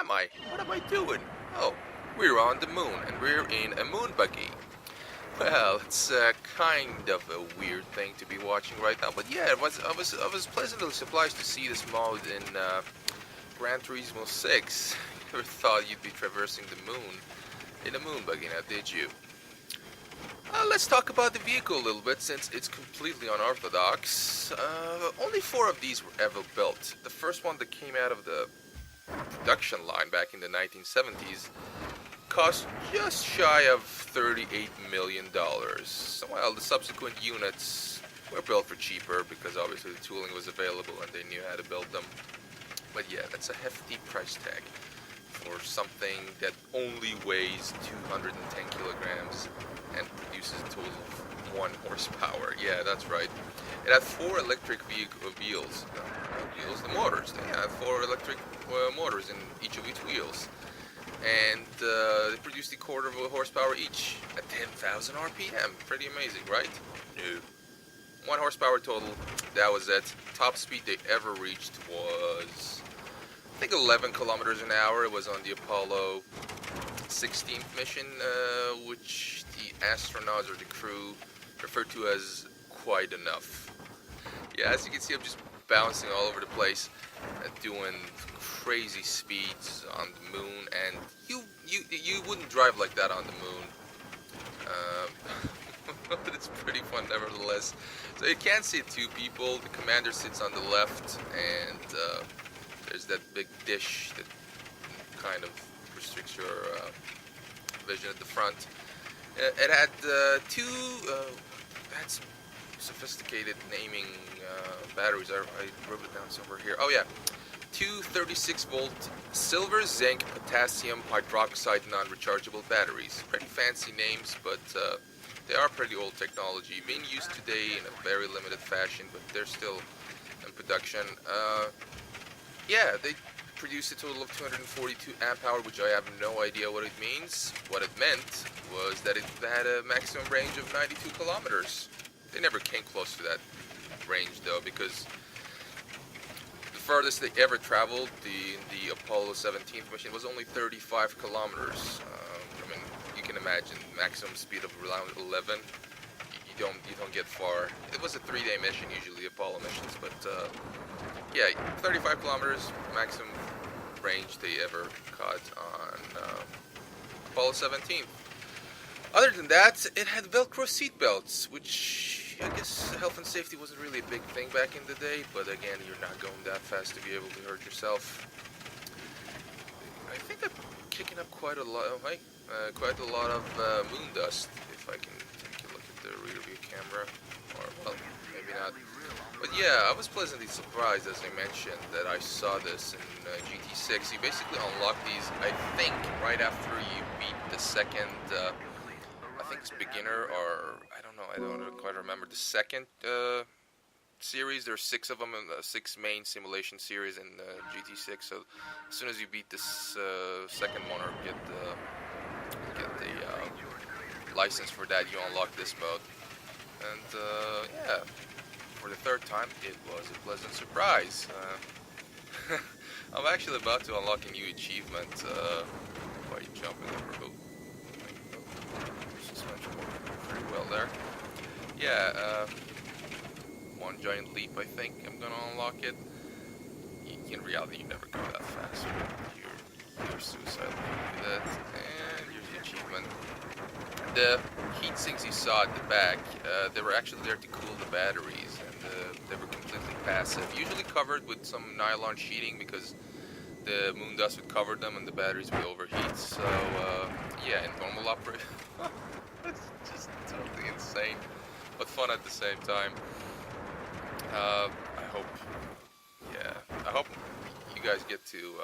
am I? What am I doing? Oh, we're on the moon, and we're in a moon buggy. Well, it's kind of a weird thing to be watching right now, but yeah, I was pleasantly surprised to see this mode in Gran Turismo 6. Never thought you'd be traversing the moon in a moon buggy now, did you? Let's talk about the vehicle a little bit, since it's completely unorthodox. Only 4 of these were ever built. The first one that came out of the production line back in the 1970s cost just shy of $38 million. So, well, the subsequent units were built for cheaper because obviously the tooling was available and they knew how to build them. But yeah, that's a hefty price tag for something that only weighs 210 kilograms and produces a total of 1 horsepower. Yeah, that's right. It had 4 electric wheels. The motors. They had 4 electric motors in each of its wheels. And they produced a quarter of a horsepower each at 10,000 RPM. Pretty amazing, right? No. 1 horsepower total. That was it. Top speed they ever reached was, I think, 11 kilometers an hour. It was on the Apollo 16th mission, which the astronauts or the crew referred to as quite enough. Yeah, as you can see, I'm just bouncing all over the place, doing crazy speeds on the moon, and you wouldn't drive like that on the moon. But it's pretty fun nevertheless. So you can see 2 people. The commander sits on the left, and there's that big dish that kind of restricts your vision at the front. It had 2 had some sophisticated naming batteries. I wrote it down somewhere here. Oh yeah, 2 36-volt silver, zinc, potassium hydroxide non-rechargeable batteries. Pretty fancy names, but they are pretty old technology, being used today in a very limited fashion, but they're still in production. Yeah, they produced a total of 242 amp hour, which I have no idea what it means. What it meant was that it had a maximum range of 92 kilometers. They never came close to that range though, because the farthest they ever traveled, the Apollo 17th mission, was only 35 kilometers. I mean, you can imagine maximum speed of around 11. You don't get far. It was a 3-day mission, usually Apollo missions, but yeah, 35 kilometers maximum range they ever caught on Apollo 17. Other than that, it had Velcro seatbelts, which I guess health and safety wasn't really a big thing back in the day, but again, you're not going that fast to be able to hurt yourself. I think I'm kicking up quite a lot of moon dust, if I can take a look at the rear view camera, or well, maybe not. But yeah, I was pleasantly surprised, as I mentioned, that I saw this in GT6. You basically unlock these, I think, right after you beat the second, I think it's beginner, or I don't quite remember, the second series. There's 6 of them, 6 main simulation series in GT6. So as soon as you beat this second one or get the license for that, you unlock this mode. And yeah. For the 3rd time, it was a pleasant surprise. I'm actually about to unlock a new achievement by jumping over. Suspension working pretty well there. Yeah, 1 giant leap, I think I'm gonna unlock it. In reality, you never go that fast. You're suicidal when you do that. And here's the achievement. The heat sinks you saw at the back, they were actually there to cool the batteries, and they were completely passive. Usually covered with some nylon sheeting because the moon dust would cover them and the batteries would overheat. So yeah, in normal operation, it's just totally insane, but fun at the same time. I hope you guys get to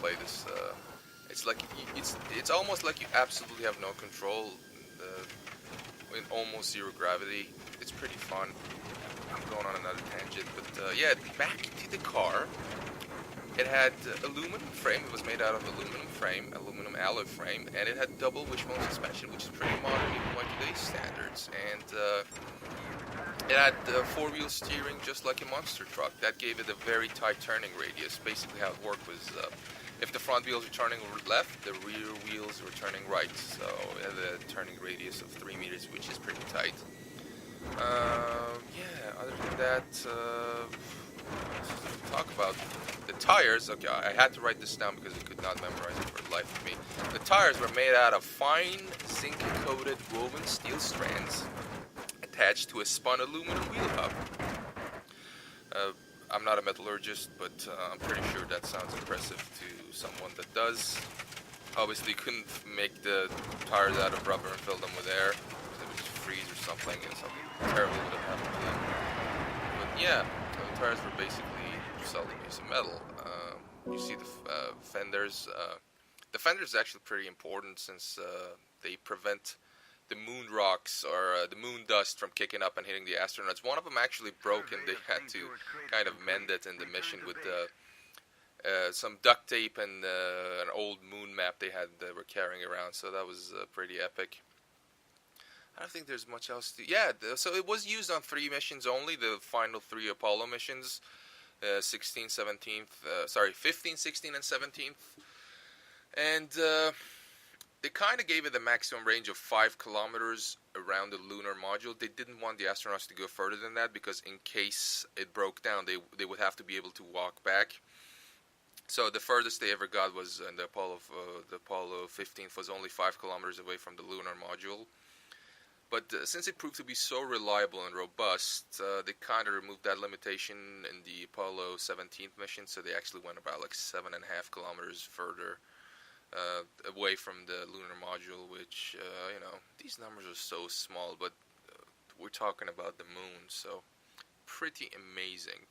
play this. It's like it's almost like you absolutely have no control in almost zero gravity. It's pretty fun. I'm going on another tangent, but yeah, back to the car. It had aluminum frame. It was made out of aluminum alloy frame, and it had double wishbone suspension, which is pretty modern even by today's standards. And It had four-wheel steering just like a monster truck. That gave it a very tight turning radius. Basically how it worked was if the front wheels were turning left, the rear wheels were turning right. So it had a turning radius of 3 meters, which is pretty tight. Yeah, other than that, talk about the tires. Okay, I had to write this down because I could not memorize it for the life of me. The tires were made out of fine zinc-coated woven steel strands attached to a spun aluminum wheel hub. I'm not a metallurgist, but I'm pretty sure that sounds impressive to someone that does. Obviously, couldn't make the tires out of rubber and fill them with air. They would just freeze or something, and something terrible would have happened to them. But yeah, the tires were basically solid piece of metal. You see the fenders. The fenders is actually pretty important since they prevent the moon rocks or the moon dust from kicking up and hitting the astronauts. One of them actually broke and they had to kind of mend it in the mission with some duct tape and an old moon map they were carrying around. So that was pretty epic. I don't think there's much else to... Yeah, so it was used on 3 missions only, the final 3 Apollo missions. 15, 16, and 17th. And they kind of gave it a maximum range of 5 kilometers around the lunar module. They didn't want the astronauts to go further than that because in case it broke down, they would have to be able to walk back. So the furthest they ever got was in the Apollo 15th was only 5 kilometers away from the lunar module. But since it proved to be so reliable and robust, they kind of removed that limitation in the Apollo 17th mission. So they actually went about like 7.5 kilometers further away from the lunar module, which, you know, these numbers are so small, but we're talking about the moon, so pretty amazing.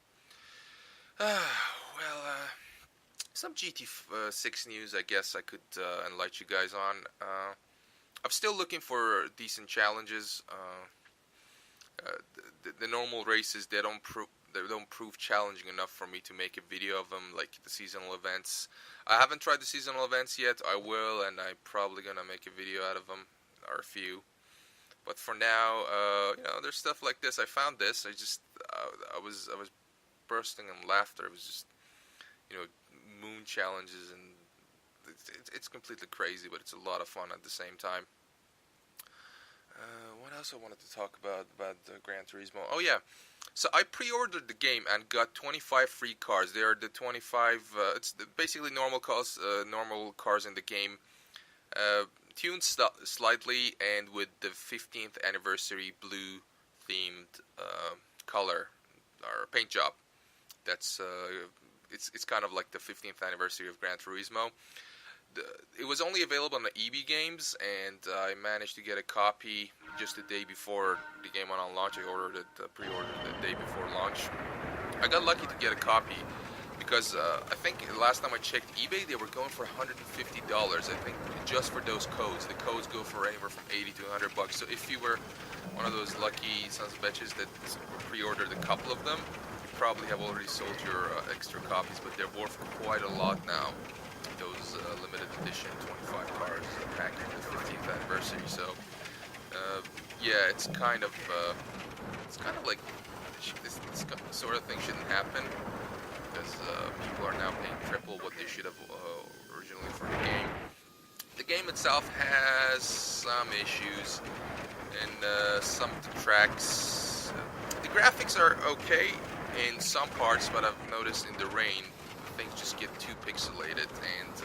Some GT6 news I guess I could enlighten you guys on. I'm still looking for decent challenges. The normal races, they don't prove challenging enough for me to make a video of them, like the seasonal events. I haven't tried the seasonal events yet. I will, and I'm probably gonna make a video out of them, or a few. But for now, you know, there's stuff like this. I found this. I was bursting in laughter. It was just, you know, moon challenges, and it's completely crazy, but it's a lot of fun at the same time. What else I wanted to talk about Gran Turismo? Oh yeah, so I pre-ordered the game and got 25 free cars. They are the 25. It's basically normal cars in the game, tuned slightly, and with the 15th anniversary blue themed color or paint job. That's it's kind of like the 15th anniversary of Gran Turismo. It was only available on the EB Games, and I managed to get a copy just the day before the game went on launch. I pre-ordered the day before launch. I got lucky to get a copy because I think last time I checked eBay, they were going for $150. I think just for those codes. The codes go for anywhere from $80 to $100. So if you were one of those lucky sons of bitches that pre-ordered a couple of them, you probably have already sold your extra copies, but they're worth quite a lot now. Those limited edition 25 cars packed in the 15th anniversary. So yeah, it's kind of like this sort of thing shouldn't happen because people are now paying triple what they should have originally for the game. The game itself has some issues and some of the tracks. The graphics are okay in some parts, but I've noticed in the rain things just get too pixelated, and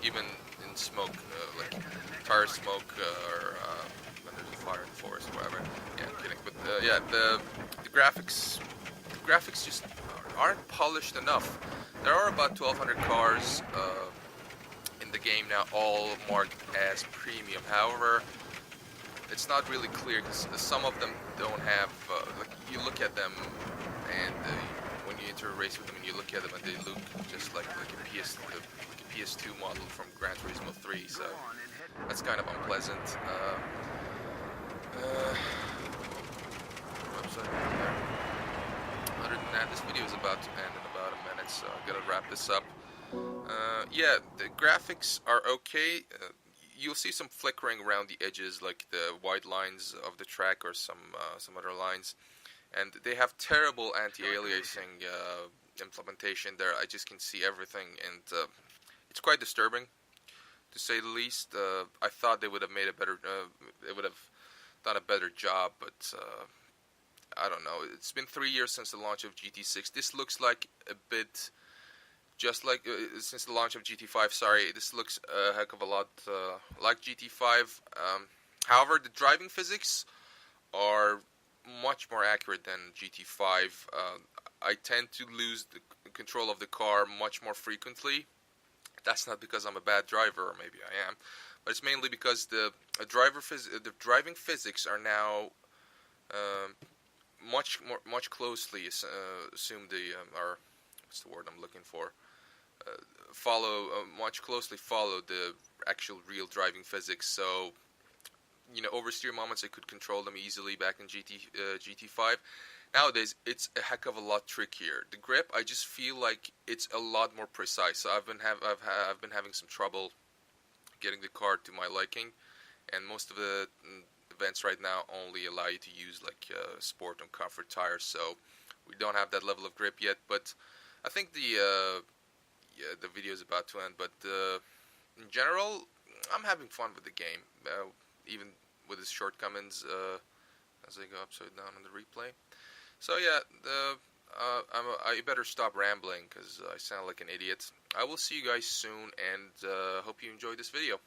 even in smoke, like tire smoke, or when there's a fire in the forest, or whatever. Yeah, I'm kidding. But yeah, the graphics just aren't polished enough. There are about 1,200 cars in the game now, all marked as premium. However, it's not really clear because some of them don't have. Like you look at them and. When you enter a race with them and you look at them and they look just like a PS2 model from Gran Turismo 3, so that's kind of unpleasant. Other than that, this video is about to end in about a minute, so I'm gonna wrap this up. Yeah, the graphics are okay. You'll see some flickering around the edges, like the white lines of the track or some other lines. and they have terrible anti-aliasing implementation there. I just can see everything, and it's quite disturbing, to say the least. I thought they would have made a better, they would have done a better job, but I don't know. It's been 3 years since the launch of GT6. This looks like a bit just like since the launch of GT5. Sorry, this looks a heck of a lot like GT5. However, the driving physics are much more accurate than GT5. I tend to lose the control of the car much more frequently. That's not because I'm a bad driver, or maybe I am, but it's mainly because the driving physics are now much closely assume the or what's the word I'm looking for? Much closely follow the actual real driving physics. So, oversteer moments, I could control them easily back in GT5. Nowadays, it's a heck of a lot trickier. The grip, I just feel like it's a lot more precise. So I've been having some trouble getting the car to my liking, and most of the events right now only allow you to use like sport and comfort tires. So we don't have that level of grip yet. But I think the video is about to end. But in general, I'm having fun with the game, even with its shortcomings as I go upside down on the replay. So yeah, I better stop rambling because I sound like an idiot. I will see you guys soon, and hope you enjoyed this video.